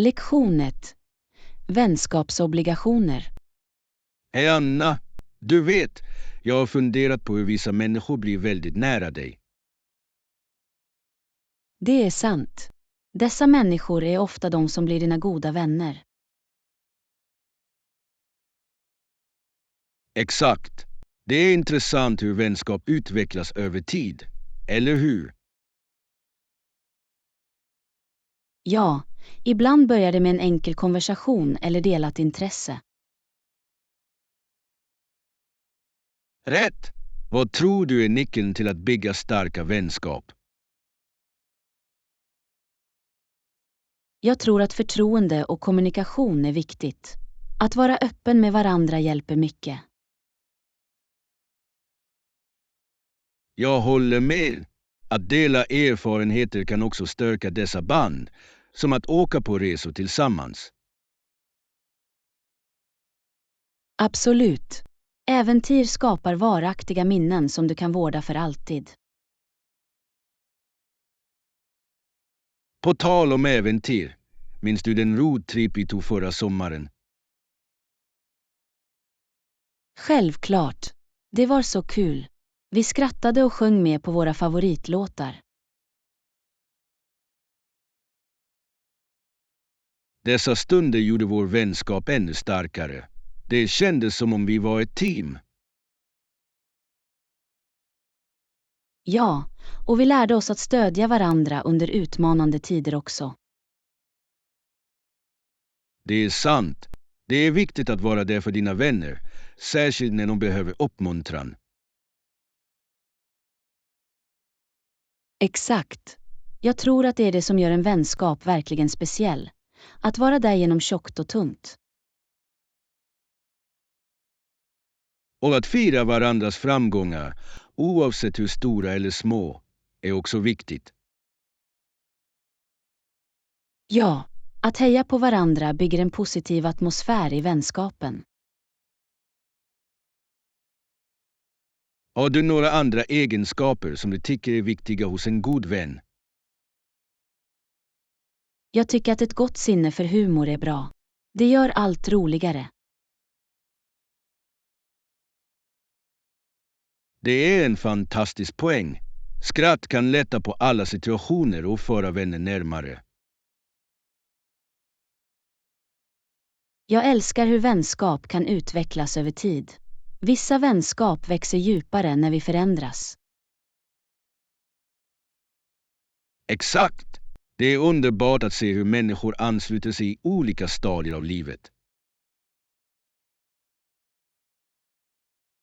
Lektion 1. Vänskapsobligationer. Hej Anna, du vet, jag har funderat på hur vissa människor blir väldigt nära dig. Det är sant. Dessa människor är ofta de som blir dina goda vänner. Exakt. Det är intressant hur vänskap utvecklas över tid, eller hur? Ja, ibland börjar det med en enkel konversation eller delat intresse. Rätt! Vad tror du är nyckeln till att bygga starka vänskap? Jag tror att förtroende och kommunikation är viktigt. Att vara öppen med varandra hjälper mycket. Jag håller med. Att dela erfarenheter kan också stärka dessa band, som att åka på resor tillsammans. Absolut. Äventyr skapar varaktiga minnen som du kan vårda för alltid. På tal om äventyr, minns du den roadtrip vi tog förra sommaren? Självklart. Det var så kul. Vi skrattade och sjöng med på våra favoritlåtar. Dessa stunder gjorde vår vänskap ännu starkare. Det kändes som om vi var ett team. Ja, och vi lärde oss att stödja varandra under utmanande tider också. Det är sant. Det är viktigt att vara där för dina vänner, särskilt när de behöver uppmuntran. Exakt. Jag tror att det är det som gör en vänskap verkligen speciell. Att vara där genom tjockt och tungt. Och att fira varandras framgångar, oavsett hur stora eller små, är också viktigt. Ja, att heja på varandra bygger en positiv atmosfär i vänskapen. Har du några andra egenskaper som du tycker är viktiga hos en god vän? Jag tycker att ett gott sinne för humor är bra. Det gör allt roligare. Det är en fantastisk poäng. Skratt kan lätta på alla situationer och föra vänner närmare. Jag älskar hur vänskap kan utvecklas över tid. Vissa vänskap växer djupare när vi förändras. Exakt! Det är underbart att se hur människor ansluter sig i olika stadier av livet.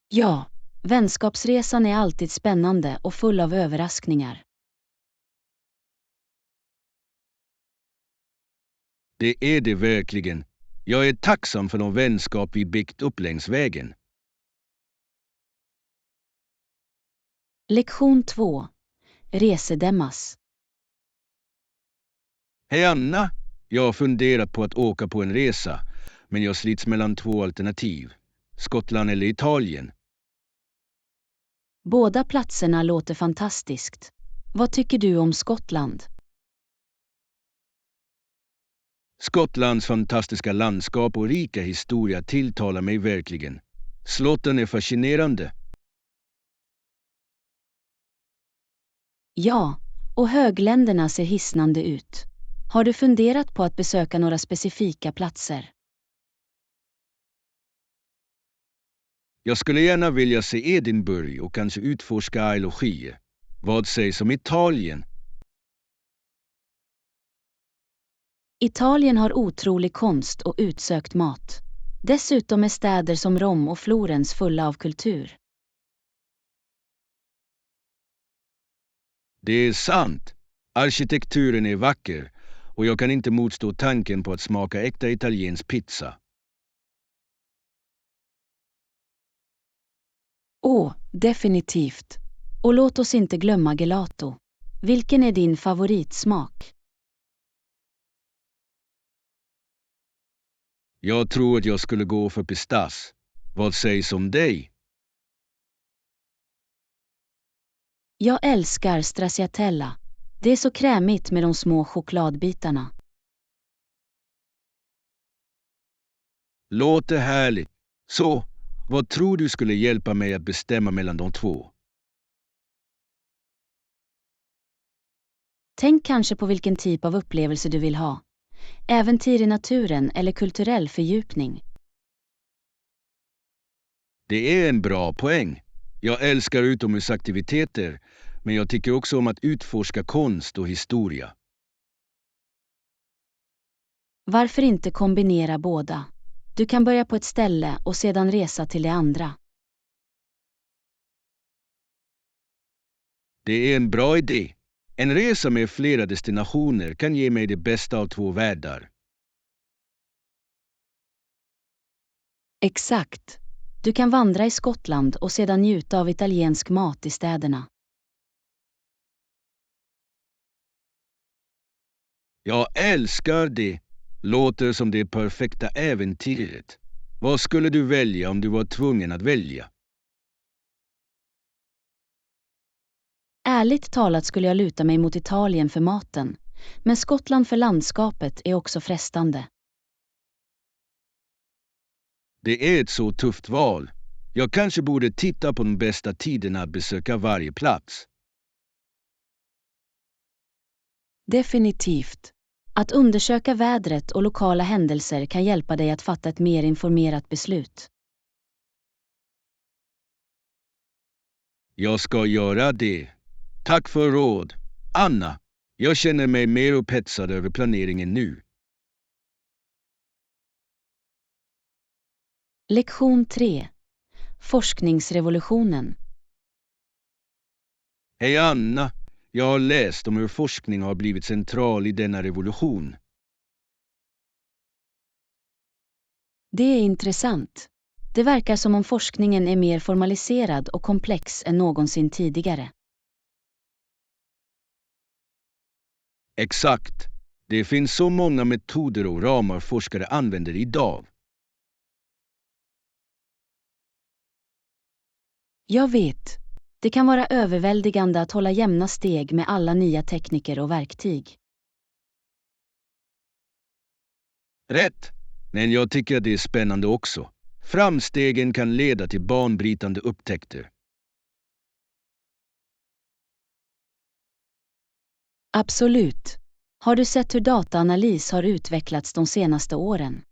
Ja, vänskapsresan är alltid spännande och full av överraskningar. Det är det verkligen. Jag är tacksam för de vänskap vi byggt upp längs vägen. Lektion 2. Resedemmas. Hej Anna! Jag har funderat på att åka på en resa, men jag slits mellan två alternativ. Skottland eller Italien. Båda platserna låter fantastiskt. Vad tycker du om Skottland? Skottlands fantastiska landskap och rika historia tilltalar mig verkligen. Slotten är fascinerande. Ja, och högländerna ser hisnande ut. Har du funderat på att besöka några specifika platser? Jag skulle gärna vilja se Edinburgh och kanske utforska Isle of Skye. Vad sägs om Italien? Italien har otrolig konst och utsökt mat. Dessutom är städer som Rom och Florens fulla av kultur. Det är sant. Arkitekturen är vacker och jag kan inte motstå tanken på att smaka äkta italiensk pizza. Definitivt. Och låt oss inte glömma gelato. Vilken är din favoritsmak? Jag tror att jag skulle gå för pistas. Vad sägs om dig? Jag älskar stracciatella. Det är så krämigt med de små chokladbitarna. Låter härligt. Så, vad tror du skulle hjälpa mig att bestämma mellan de två? Tänk kanske på vilken typ av upplevelse du vill ha. Äventyr i naturen eller kulturell fördjupning. Det är en bra poäng. Jag älskar utomhusaktiviteter, men jag tycker också om att utforska konst och historia. Varför inte kombinera båda? Du kan börja på ett ställe och sedan resa till det andra. Det är en bra idé. En resa med flera destinationer kan ge mig det bästa av två världar. Exakt. Du kan vandra i Skottland och sedan njuta av italiensk mat i städerna. Jag älskar det. Låter som det perfekta äventyret. Vad skulle du välja om du var tvungen att välja? Ärligt talat skulle jag luta mig mot Italien för maten, men Skottland för landskapet är också frestande. Det är ett så tufft val. Jag kanske borde titta på de bästa tiderna att besöka varje plats. Definitivt. Att undersöka vädret och lokala händelser kan hjälpa dig att fatta ett mer informerat beslut. Jag ska göra det. Tack för råd, Anna. Jag känner mig mer upphetsad över planeringen nu. Lektion 3. Forskningsrevolutionen. Hej Anna, jag har läst om hur forskning har blivit central i denna revolution. Det är intressant. Det verkar som om forskningen är mer formaliserad och komplex än någonsin tidigare. Exakt. Det finns så många metoder och ramar forskare använder idag. Jag vet. Det kan vara överväldigande att hålla jämna steg med alla nya tekniker och verktyg. Rätt. Men jag tycker att det är spännande också. Framstegen kan leda till banbrytande upptäckter. Absolut. Har du sett hur dataanalys har utvecklats de senaste åren?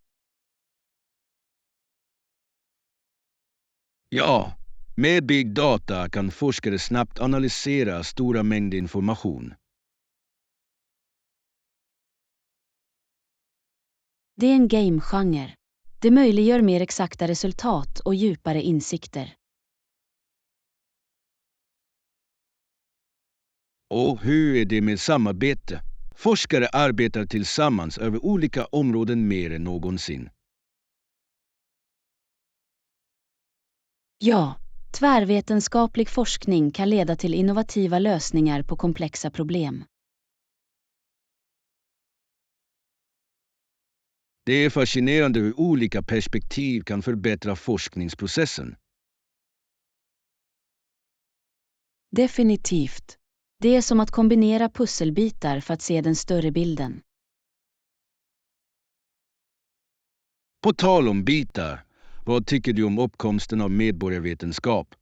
Ja, med big data kan forskare snabbt analysera stora mängder information. Det är en game-genre. Det möjliggör mer exakta resultat och djupare insikter. Och hur är det med samarbete? Forskare arbetar tillsammans över olika områden mer än någonsin. Ja, tvärvetenskaplig forskning kan leda till innovativa lösningar på komplexa problem. Det är fascinerande hur olika perspektiv kan förbättra forskningsprocessen. Definitivt. Det är som att kombinera pusselbitar för att se den större bilden. På tal om bitar, vad tycker du om uppkomsten av medborgarvetenskap?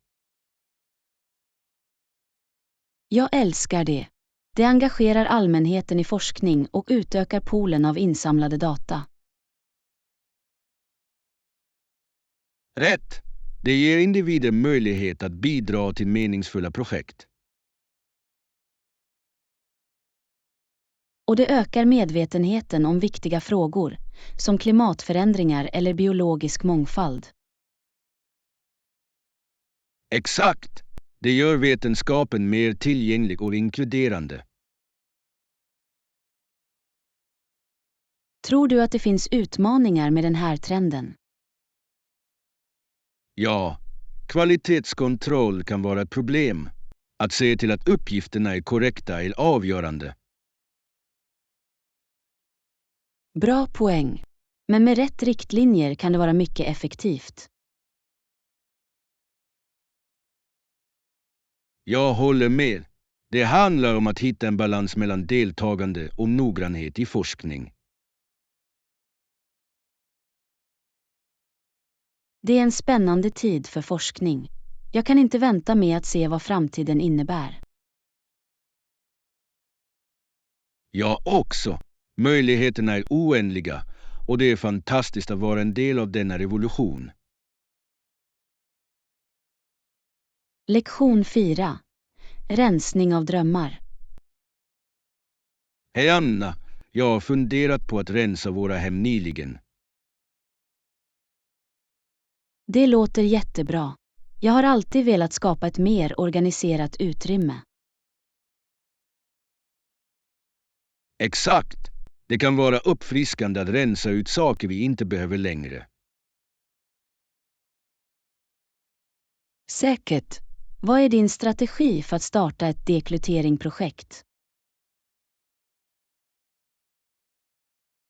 Jag älskar det. Det engagerar allmänheten i forskning och utökar poolen av insamlade data. Rätt! Det ger individer möjlighet att bidra till meningsfulla projekt. Och det ökar medvetenheten om viktiga frågor, som klimatförändringar eller biologisk mångfald. Exakt! Det gör vetenskapen mer tillgänglig och inkluderande. Tror du att det finns utmaningar med den här trenden? Ja, kvalitetskontroll kan vara ett problem. Att se till att uppgifterna är korrekta är avgörande. Bra poäng. Men med rätt riktlinjer kan det vara mycket effektivt. Jag håller med. Det handlar om att hitta en balans mellan deltagande och noggrannhet i forskning. Det är en spännande tid för forskning. Jag kan inte vänta med att se vad framtiden innebär. Jag också. Möjligheterna är oändliga och det är fantastiskt att vara en del av denna revolution. Lektion 4. Rensning av drömmar. Hej Anna, jag har funderat på att rensa våra hem nyligen. Det låter jättebra. Jag har alltid velat skapa ett mer organiserat utrymme. Exakt. Det kan vara uppfriskande att rensa ut saker vi inte behöver längre. Säkert. Vad är din strategi för att starta ett dekluteringprojekt?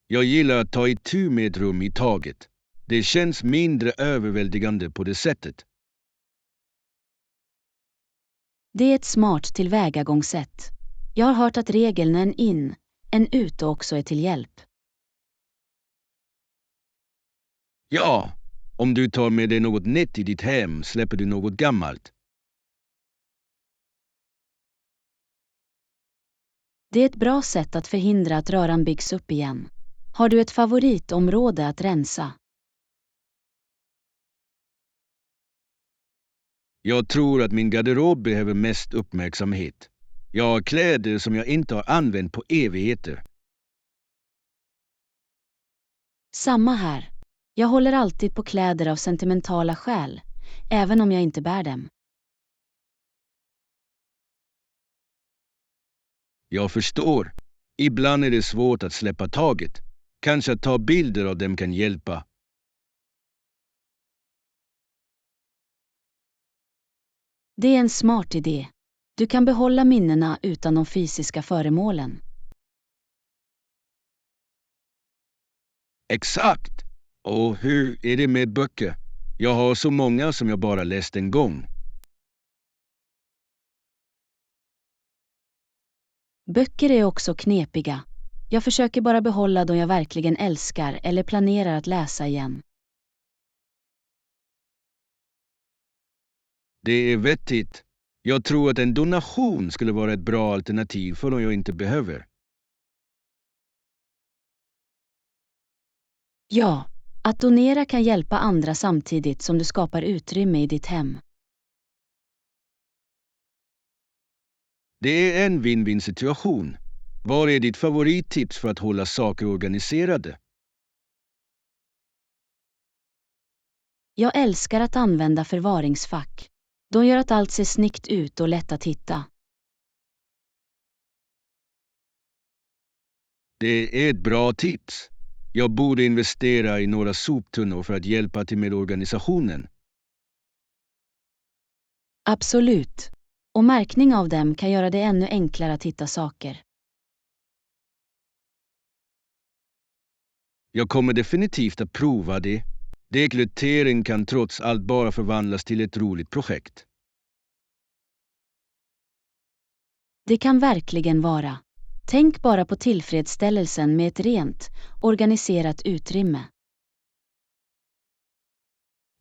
Jag gillar att ta itu med ett rum i taget. Det känns mindre överväldigande på det sättet. Det är ett smart tillvägagångssätt. Jag har hört att regeln en in, en ut också är till hjälp. Ja, om du tar med dig något nytt i ditt hem släpper du något gammalt. Det är ett bra sätt att förhindra att röran byggs upp igen. Har du ett favoritområde att rensa? Jag tror att min garderob behöver mest uppmärksamhet. Jag har kläder som jag inte har använt på evigheter. Samma här. Jag håller alltid på kläder av sentimentala skäl, även om jag inte bär dem. Jag förstår. Ibland är det svårt att släppa taget. Kanske att ta bilder av dem kan hjälpa. Det är en smart idé. Du kan behålla minnena utan de fysiska föremålen. Exakt. Och hur är det med böcker? Jag har så många som jag bara läst en gång. Böcker är också knepiga. Jag försöker bara behålla de jag verkligen älskar eller planerar att läsa igen. Det är vettigt. Jag tror att en donation skulle vara ett bra alternativ för de jag inte behöver. Ja, att donera kan hjälpa andra samtidigt som du skapar utrymme i ditt hem. Det är en win-win situation. Vad är ditt favorittips för att hålla saker organiserade? Jag älskar att använda förvaringsfack. De gör att allt ser snyggt ut och lätt att hitta. Det är ett bra tips. Jag borde investera i några soptunnor för att hjälpa till med organisationen. Absolut. Och märkning av dem kan göra det ännu enklare att hitta saker. Jag kommer definitivt att prova det. Dekluttering kan trots allt bara förvandlas till ett roligt projekt. Det kan verkligen vara. Tänk bara på tillfredsställelsen med ett rent, organiserat utrymme.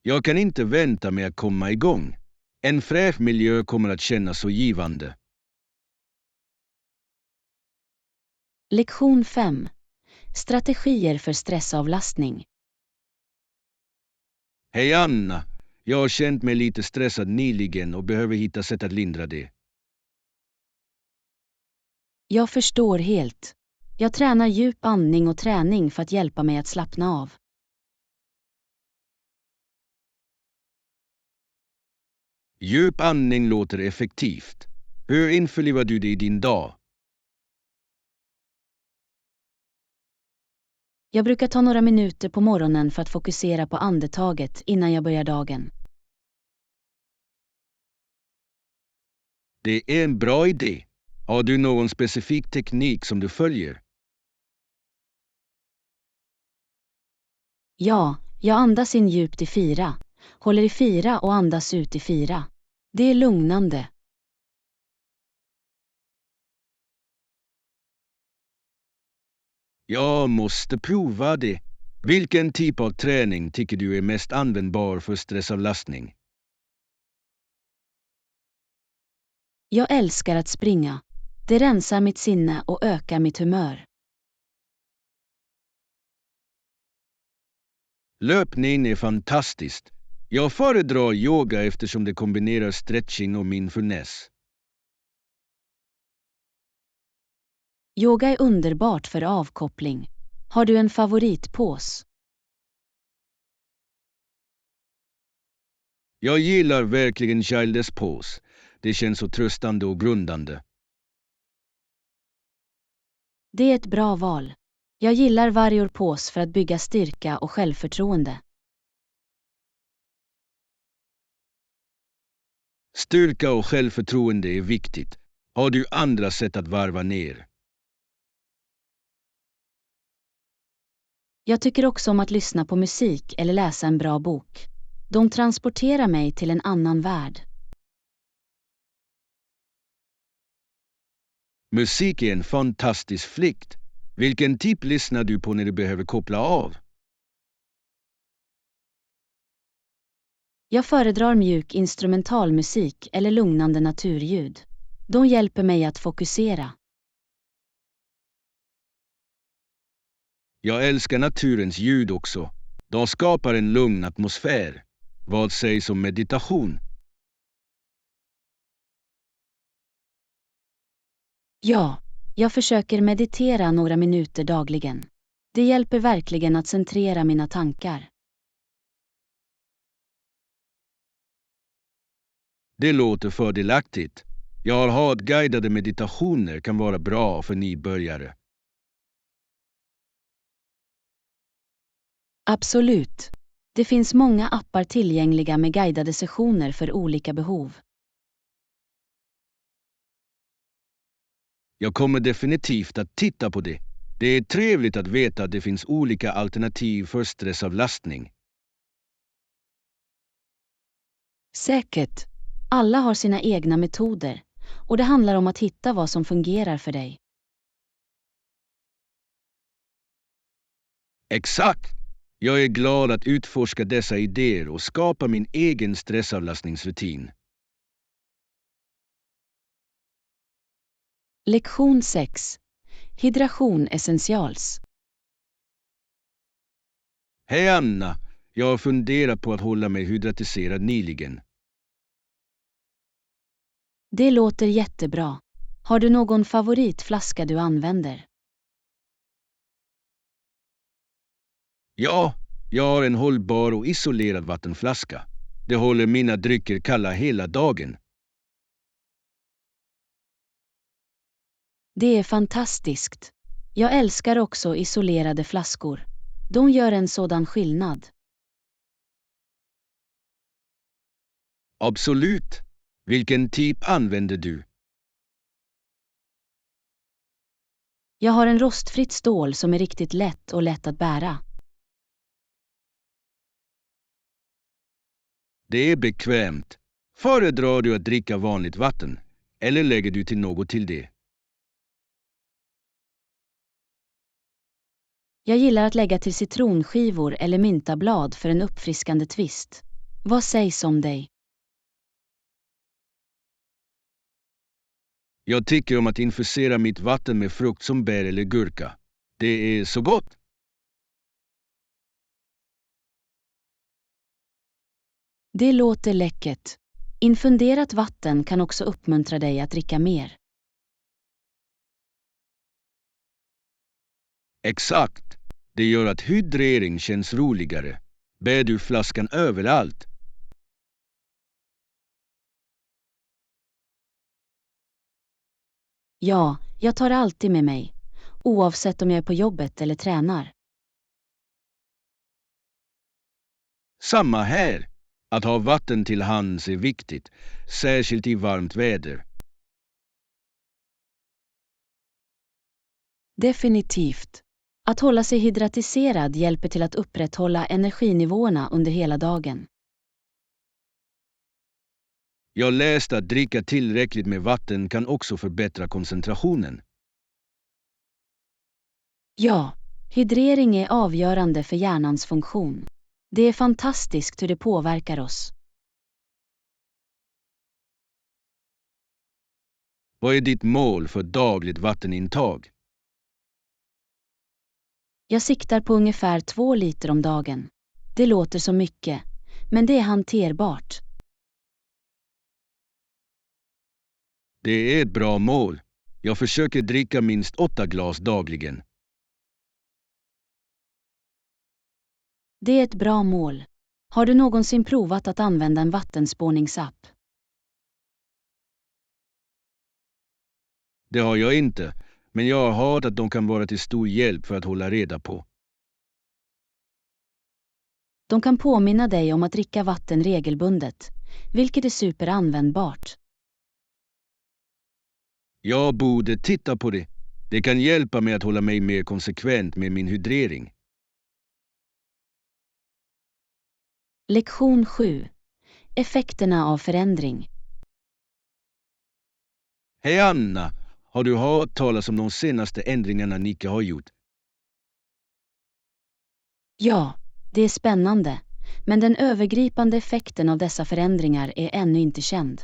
Jag kan inte vänta med att komma igång. En fräsch miljö kommer att kännas så givande. Lektion 5. Strategier för stressavlastning. Hej Anna! Jag har känt mig lite stressad nyligen och behöver hitta sätt att lindra det. Jag förstår helt. Jag tränar djup andning och träning för att hjälpa mig att slappna av. Djup andning låter effektivt. Hur införlivar du det i din dag? Jag brukar ta några minuter på morgonen för att fokusera på andetaget innan jag börjar dagen. Det är en bra idé. Har du någon specifik teknik som du följer? Ja, jag andas in djupt i 4, håller i 4 och andas ut i 4. Det är lugnande. Jag måste prova det. Vilken typ av träning tycker du är mest användbar för stressavlastning? Jag älskar att springa. Det rensar mitt sinne och ökar mitt humör. Löpning är fantastiskt. Jag föredrar yoga eftersom det kombinerar stretching och mindfulness. Yoga är underbart för avkoppling. Har du en favoritpås? Jag gillar verkligen Child's Pose. Det känns så tröstande och grundande. Det är ett bra val. Jag gillar Warrior Pose för att bygga styrka och självförtroende. Styrka och självförtroende är viktigt. Har du andra sätt att varva ner? Jag tycker också om att lyssna på musik eller läsa en bra bok. De transporterar mig till en annan värld. Musik är en fantastisk flykt. Vilken typ lyssnar du på när du behöver koppla av? Jag föredrar mjuk instrumentalmusik eller lugnande naturljud. De hjälper mig att fokusera. Jag älskar naturens ljud också. De skapar en lugn atmosfär. Vad sägs om meditation? Ja, jag försöker meditera några minuter dagligen. Det hjälper verkligen att centrera mina tankar. Det låter fördelaktigt. Jag har hört guidade meditationer kan vara bra för nybörjare. Absolut. Det finns många appar tillgängliga med guidade sessioner för olika behov. Jag kommer definitivt att titta på det. Det är trevligt att veta att det finns olika alternativ för stressavlastning. Säkert. Alla har sina egna metoder, och det handlar om att hitta vad som fungerar för dig. Exakt! Jag är glad att utforska dessa idéer och skapa min egen stressavlastningsrutin. Lektion 6. Hydration essentials. Hej Anna! Jag har funderat på att hålla mig hydratiserad nyligen. Det låter jättebra. Har du någon favoritflaska du använder? Ja, jag har en hållbar och isolerad vattenflaska. Det håller mina drycker kalla hela dagen. Det är fantastiskt. Jag älskar också isolerade flaskor. De gör en sådan skillnad. Absolut. Vilken typ använder du? Jag har en rostfritt stål som är riktigt lätt och lätt att bära. Det är bekvämt. Föredrar du att dricka vanligt vatten? Eller lägger du till något till det? Jag gillar att lägga till citronskivor eller myntablad för en uppfriskande twist. Vad sägs om dig? Jag tycker om att infusera mitt vatten med frukt som bär eller gurka. Det är så gott. Det låter läckert. Infunderat vatten kan också uppmuntra dig att dricka mer. Exakt. Det gör att hydrering känns roligare. Bär du flaskan överallt? Ja, jag tar det alltid med mig. Oavsett om jag är på jobbet eller tränar. Samma här. Att ha vatten till hands är viktigt, särskilt i varmt väder. Definitivt. Att hålla sig hydratiserad hjälper till att upprätthålla energinivåerna under hela dagen. Jag läste att dricka tillräckligt med vatten kan också förbättra koncentrationen. Ja, Hydrering är avgörande för hjärnans funktion. Det är fantastiskt hur det påverkar oss. Vad är ditt mål för dagligt vattenintag? Jag siktar på ungefär 2 liter om dagen. Det låter som mycket, men det är hanterbart. Det är ett bra mål. Jag försöker dricka minst 8 glas dagligen. Det är ett bra mål. Har du någonsin provat att använda en vattenspårningsapp? Det har jag inte, men jag har hört att de kan vara till stor hjälp för att hålla reda på. De kan påminna dig om att dricka vatten regelbundet, vilket är superanvändbart. Jag borde titta på det. Det kan hjälpa mig att hålla mig mer konsekvent med min hydrering. Lektion 7. Effekterna av förändring. Hej Anna! Har du hört talas om de senaste ändringarna Nicke har gjort? Ja, det är spännande, men den övergripande effekten av dessa förändringar är ännu inte känd.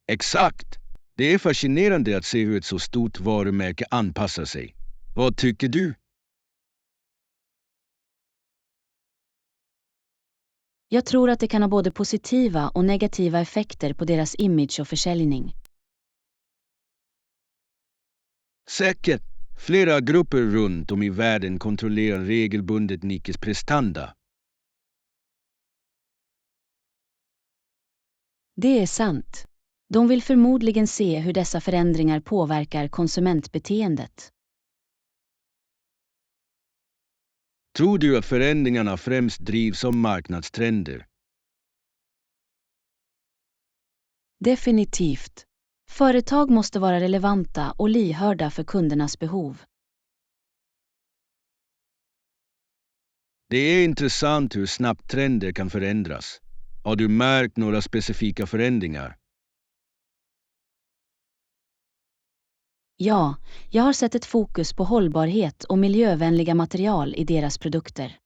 Exakt! Det är fascinerande att se hur ett så stort varumärke anpassar sig. Vad tycker du? Jag tror att det kan ha både positiva och negativa effekter på deras image och försäljning. Säkert. Flera grupper runt om i världen kontrollerar regelbundet Nickes prestanda. Det är sant. De vill förmodligen se hur dessa förändringar påverkar konsumentbeteendet. Tror du att förändringarna främst drivs av marknadstrender? Definitivt. Företag måste vara relevanta och lyhörda för kundernas behov. Det är intressant hur snabbt trender kan förändras. Har du märkt några specifika förändringar? Ja, jag har sett ett fokus på hållbarhet och miljövänliga material i deras produkter.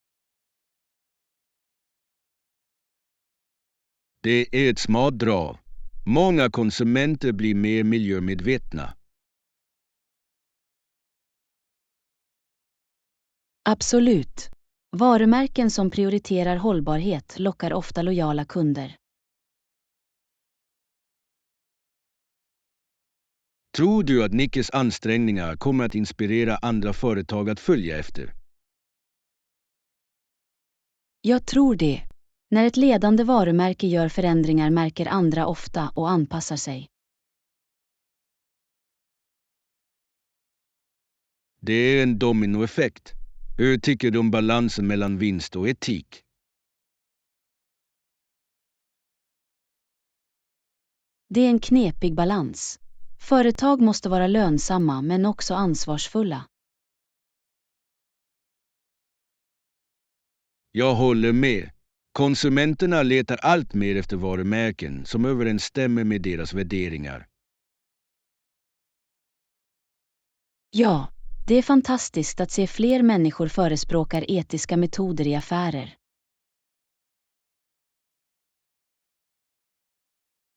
Det är ett smart drag. Många konsumenter blir mer miljömedvetna. Absolut. Varumärken som prioriterar hållbarhet lockar ofta lojala kunder. Tror du att Nickes ansträngningar kommer att inspirera andra företag att följa efter? Jag tror det. När ett ledande varumärke gör förändringar märker andra ofta och anpassar sig. Det är en dominoeffekt. Hur tycker du om balansen mellan vinst och etik? Det är en knepig balans. Företag måste vara lönsamma men också ansvarsfulla. Jag håller med. Konsumenterna letar allt mer efter varumärken som överensstämmer med deras värderingar. Ja, det är fantastiskt att se fler människor förespråkar etiska metoder i affärer.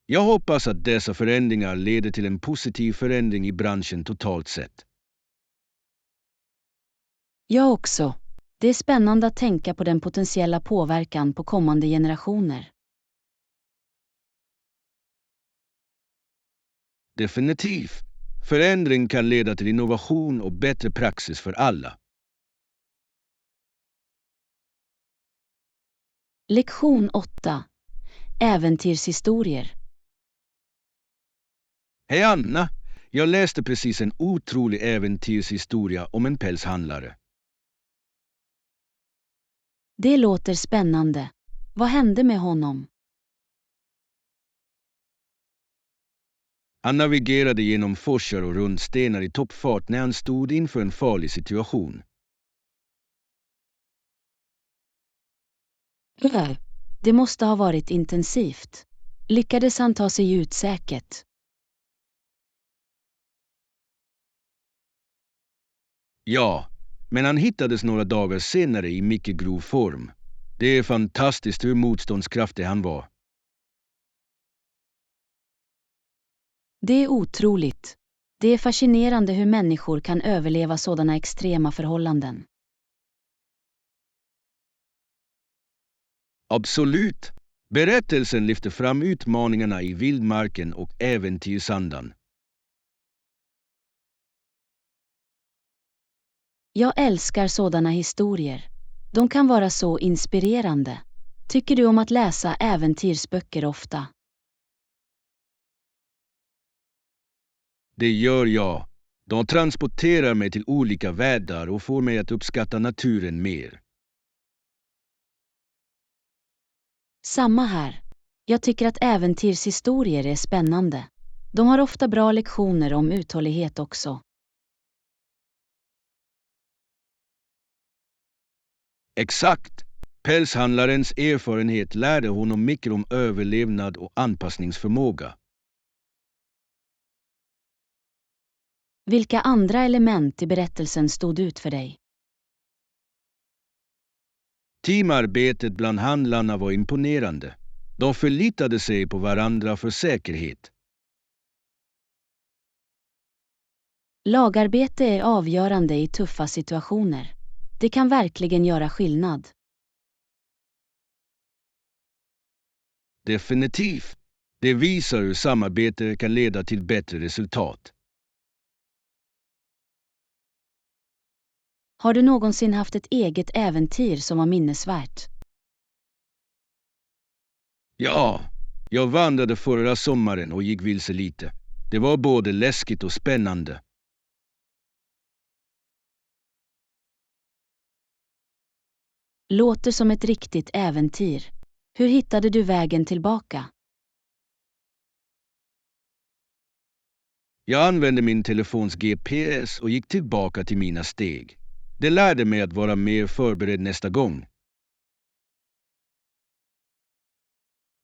Jag hoppas att dessa förändringar leder till en positiv förändring i branschen totalt sett. Jag också. Det är spännande att tänka på den potentiella påverkan på kommande generationer. Definitivt. Förändring kan leda till innovation och bättre praxis för alla. Lektion 8. Äventyrshistorier. Hej Anna! Jag läste precis en otrolig äventyrshistoria om en pälshandlare. Det låter spännande. Vad hände med honom? Han navigerade genom forsar och rundstenar i toppfart när han stod inför en farlig situation. Det måste ha varit intensivt. Lyckades han ta sig ut säkert? Ja, men han hittades några dagar senare i mycket grov form. Det är fantastiskt hur motståndskraftig han var. Det är otroligt. Det är fascinerande hur människor kan överleva sådana extrema förhållanden. Absolut. Berättelsen lyfter fram utmaningarna i vildmarken och äventyrsandan. Jag älskar sådana historier. De kan vara så inspirerande. Tycker du om att läsa äventyrsböcker ofta? Det gör jag. De transporterar mig till olika världar och får mig att uppskatta naturen mer. Samma här. Jag tycker att äventyrshistorier är spännande. De har ofta bra lektioner om uthållighet också. Exakt. Pälshandlarens erfarenhet lärde honom mycket om överlevnad och anpassningsförmåga. Vilka andra element i berättelsen stod ut för dig? Teamarbetet bland handlarna var imponerande. De förlitade sig på varandra för säkerhet. Lagarbete är avgörande i tuffa situationer. Det kan verkligen göra skillnad. Definitivt. Det visar hur samarbete kan leda till bättre resultat. Har du någonsin haft ett eget äventyr som var minnesvärt? Ja, jag vandrade förra sommaren och gick vilse lite. Det var både läskigt och spännande. Låter som ett riktigt äventyr. Hur hittade du vägen tillbaka? Jag använde min telefons GPS och gick tillbaka till mina steg. Det lärde mig att vara mer förberedd nästa gång.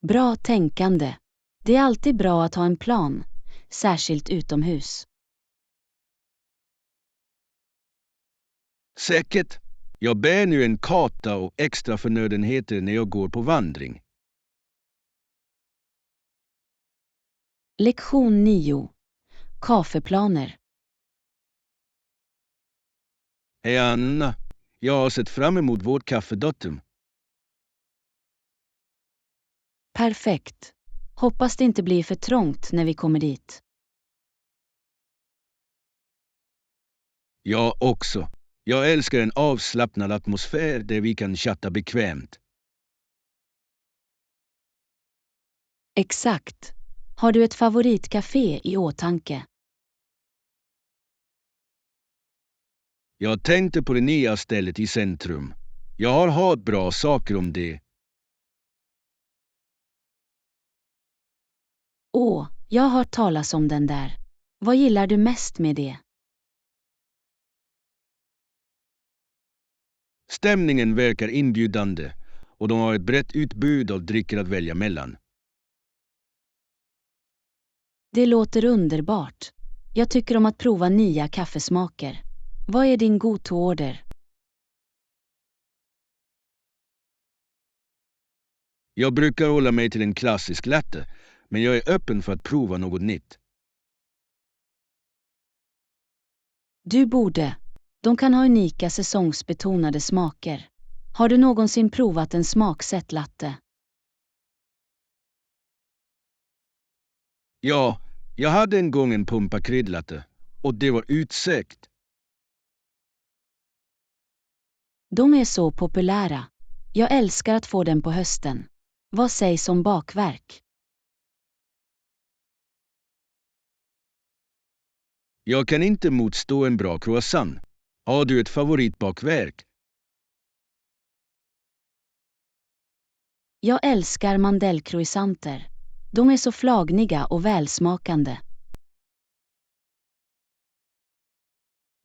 Bra tänkande. Det är alltid bra att ha en plan, särskilt utomhus. Säkert. Jag bär nu en karta och extra förnödenheter när jag går på vandring. Lektion 9. Kaffeplaner. Hej Anna, jag har sett fram emot vårt kaffedatum. Perfekt. Hoppas det inte blir för trångt när vi kommer dit. Jag också. Jag älskar en avslappnad atmosfär där vi kan chatta bekvämt. Exakt. Har du ett favoritcafé i åtanke? Jag tänkte på det nya stället i centrum. Jag har hört bra saker om det. Jag har hört talas om den där. Vad gillar du mest med det? Stämningen verkar inbjudande och de har ett brett utbud av drycker att välja mellan. Det låter underbart. Jag tycker om att prova nya kaffesmaker. Vad är din go-to-order? Jag brukar hålla mig till en klassisk latte, men jag är öppen för att prova något nytt. Du borde. De kan ha unika säsongsbetonade smaker. Har du någonsin provat en smaksatt latte? Ja, jag hade en gång en pumpa kryddlatte och det var utsökt. De är så populära. Jag älskar att få den på hösten. Vad sägs om bakverk? Jag kan inte motstå en bra croissant. Har du ett favoritbakverk? Jag älskar mandelcroissanter. De är så flagniga och välsmakande.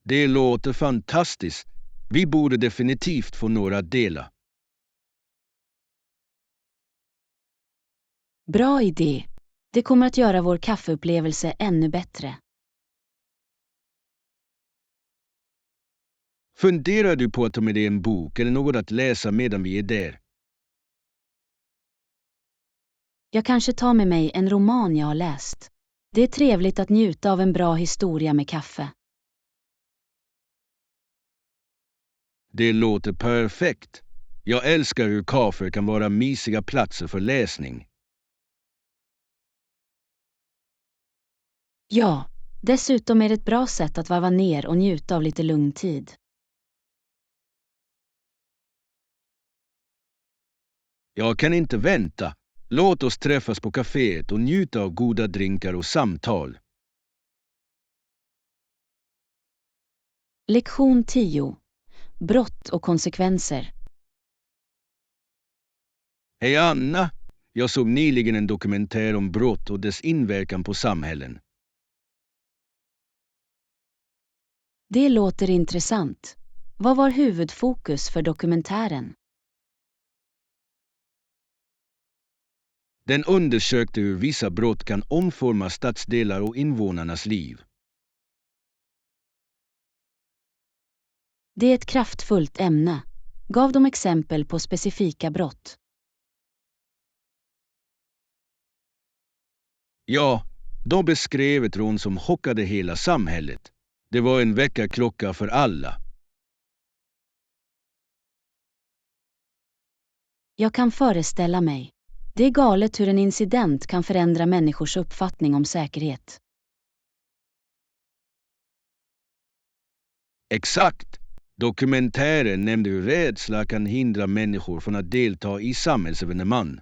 Det låter fantastiskt. Vi borde definitivt få några att dela. Bra idé. Det kommer att göra vår kaffeupplevelse ännu bättre. Funderar du på att ta med dig en bok eller något att läsa medan vi är där? Jag kanske tar med mig en roman jag har läst. Det är trevligt att njuta av en bra historia med kaffe. Det låter perfekt. Jag älskar hur kaffe kan vara mysiga platser för läsning. Ja, dessutom är det ett bra sätt att varva ner och njuta av lite lugn tid. Jag kan inte vänta. Låt oss träffas på kaféet och njuta av goda drinkar och samtal. Lektion 10. Brott och konsekvenser. Hej Anna! Jag såg nyligen en dokumentär om brott och dess inverkan på samhällen. Det låter intressant. Vad var huvudfokus för dokumentären? Den undersökte hur vissa brott kan omforma stadsdelar och invånarnas liv. Det är ett kraftfullt ämne. Gav de exempel på specifika brott? Ja, de beskrev ett rån som chockade hela samhället. Det var en väckarklocka för alla. Jag kan föreställa mig. Det är galet hur en incident kan förändra människors uppfattning om säkerhet. Exakt! Dokumentären nämnde hur rädsla kan hindra människor från att delta i samhällsevenemang.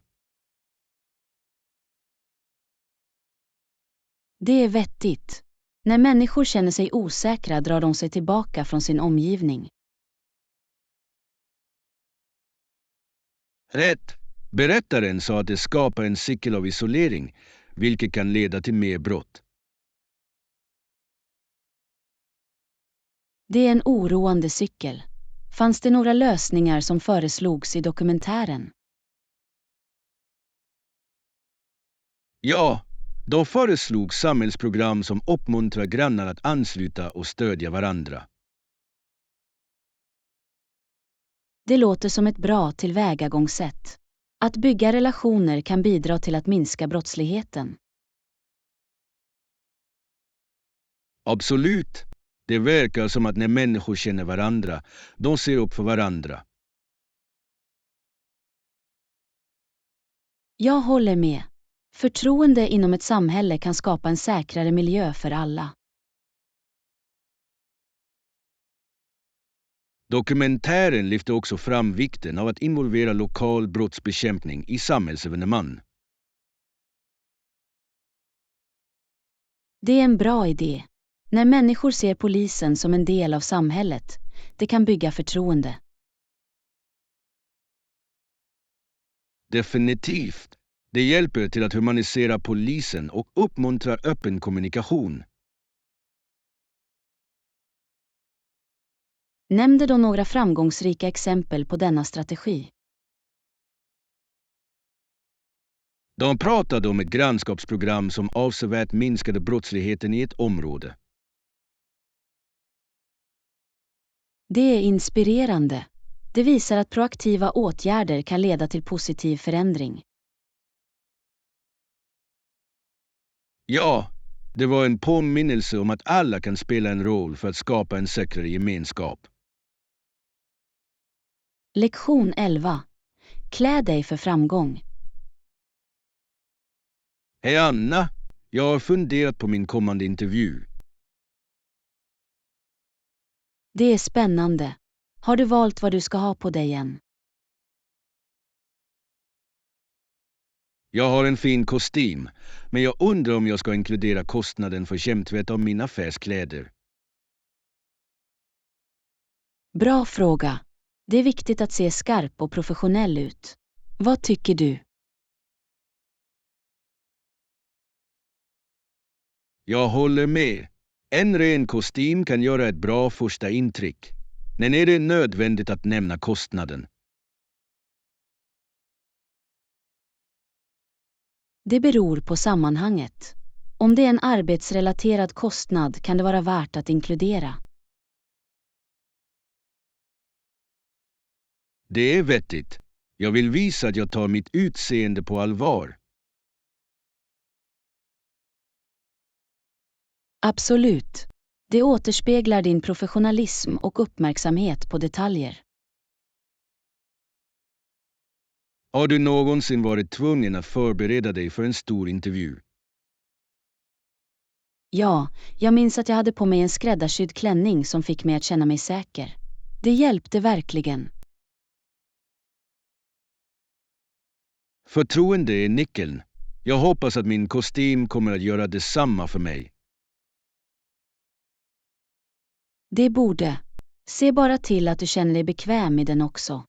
Det är vettigt. När människor känner sig osäkra drar de sig tillbaka från sin omgivning. Rätt! Berättaren sa att det skapar en cykel av isolering, vilket kan leda till mer brott. Det är en oroande cykel. Fanns det några lösningar som föreslogs i dokumentären? Ja, de föreslog samhällsprogram som uppmuntrar grannar att ansluta och stödja varandra. Det låter som ett bra tillvägagångssätt. Att bygga relationer kan bidra till att minska brottsligheten. Absolut! Det verkar som att när människor känner varandra, de ser upp för varandra. Jag håller med. Förtroende inom ett samhälle kan skapa en säkrare miljö för alla. Dokumentären lyfte också fram vikten av att involvera lokal brottsbekämpning i samhällsevenemang. Det är en bra idé. När människor ser polisen som en del av samhället, det kan bygga förtroende. Definitivt. Det hjälper till att humanisera polisen och uppmuntrar öppen kommunikation. Nämnde de några framgångsrika exempel på denna strategi? De pratade om ett grannskapsprogram som avsevärt minskade brottsligheten i ett område. Det är inspirerande. Det visar att proaktiva åtgärder kan leda till positiv förändring. Ja, det var en påminnelse om att alla kan spela en roll för att skapa en säkrare gemenskap. Lektion 11. Klä dig för framgång. Hej Anna, jag har funderat på min kommande intervju. Det är spännande. Har du valt vad du ska ha på dig än? Jag har en fin kostym, men jag undrar om jag ska inkludera kostnaden för kemtvätt av mina affärskläder. Bra fråga. Det är viktigt att se skarp och professionell ut. Vad tycker du? Jag håller med. En ren kostym kan göra ett bra första intryck. Men är det nödvändigt att nämna kostnaden? Det beror på sammanhanget. Om det är en arbetsrelaterad kostnad kan det vara värt att inkludera. Det är vettigt. Jag vill visa att jag tar mitt utseende på allvar. Absolut. Det återspeglar din professionalism och uppmärksamhet på detaljer. Har du någonsin varit tvungen att förbereda dig för en stor intervju? Ja, jag minns att jag hade på mig en skräddarsydd klänning som fick mig att känna mig säker. Det hjälpte verkligen. Förtroende är nyckeln. Jag hoppas att min kostym kommer att göra detsamma för mig. Det borde. Se bara till att du känner dig bekväm i den också.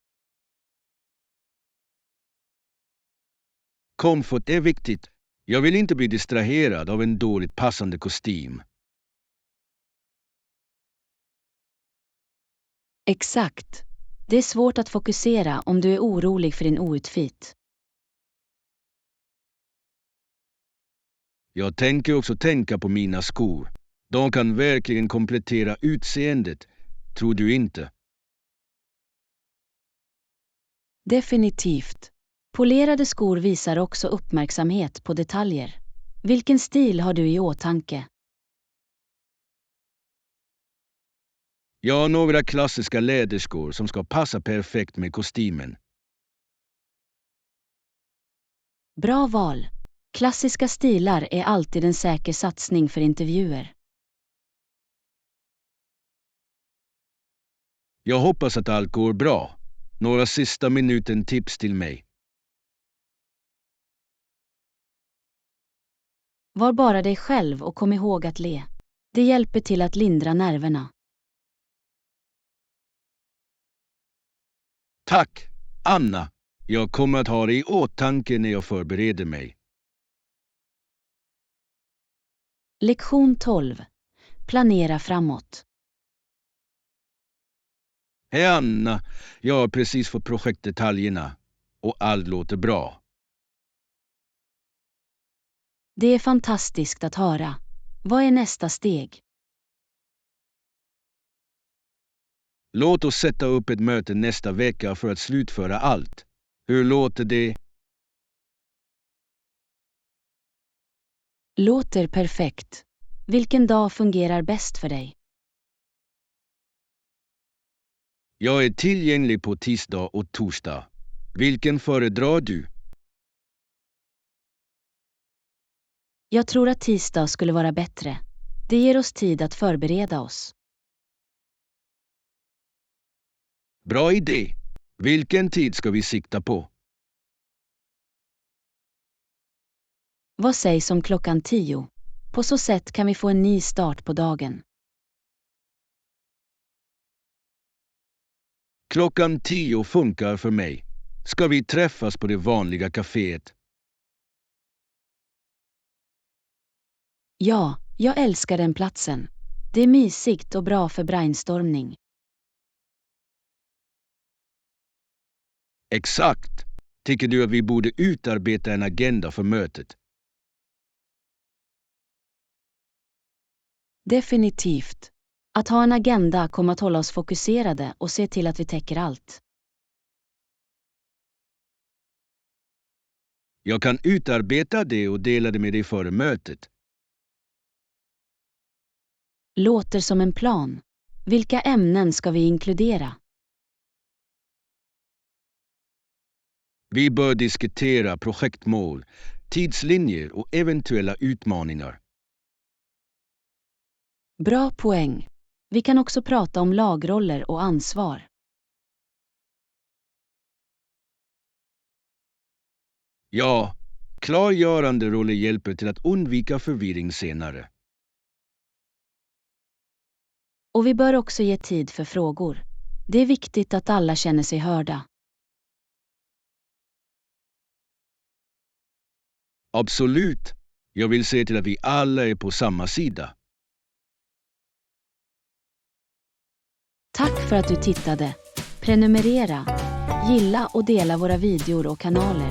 Komfort är viktigt. Jag vill inte bli distraherad av en dåligt passande kostym. Exakt. Det är svårt att fokusera om du är orolig för din outfit. Jag tänker också tänka på mina skor. De kan verkligen komplettera utseendet, tror du inte? Definitivt. Polerade skor visar också uppmärksamhet på detaljer. Vilken stil har du i åtanke? Jag har några klassiska läderskor som ska passa perfekt med kostymen. Bra val. Klassiska stilar är alltid en säker satsning för intervjuer. Jag hoppas att allt går bra. Några sista minuten tips till mig. Var bara dig själv och kom ihåg att le. Det hjälper till att lindra nerverna. Tack, Anna. Jag kommer att ha det i åtanke när jag förbereder mig. Lektion 12. Planera framåt. Hej Anna, jag har precis fått projektdetaljerna och allt låter bra. Det är fantastiskt att höra. Vad är nästa steg? Låt oss sätta upp ett möte nästa vecka för att slutföra allt. Hur låter det? Låter perfekt. Vilken dag fungerar bäst för dig? Jag är tillgänglig på tisdag och torsdag. Vilken föredrar du? Jag tror att tisdag skulle vara bättre. Det ger oss tid att förbereda oss. Bra idé. Vilken tid ska vi sikta på? Vad sägs om klockan 10? På så sätt kan vi få en ny start på dagen. Klockan 10 funkar för mig. Ska vi träffas på det vanliga kaféet? Ja, jag älskar den platsen. Det är mysigt och bra för brainstormning. Exakt. Tycker du att vi borde utarbeta en agenda för mötet? Definitivt. Att ha en agenda kommer att hålla oss fokuserade och se till att vi täcker allt. Jag kan utarbeta det och dela det med dig före mötet. Låter som en plan. Vilka ämnen ska vi inkludera? Vi bör diskutera projektmål, tidslinjer och eventuella utmaningar. Bra poäng. Vi kan också prata om lagroller och ansvar. Ja, klargörande roller hjälper till att undvika förvirring senare. Och vi bör också ge tid för frågor. Det är viktigt att alla känner sig hörda. Absolut. Jag vill se till att vi alla är på samma sida. Tack för att du tittade. Prenumerera, gilla och dela våra videor och kanaler.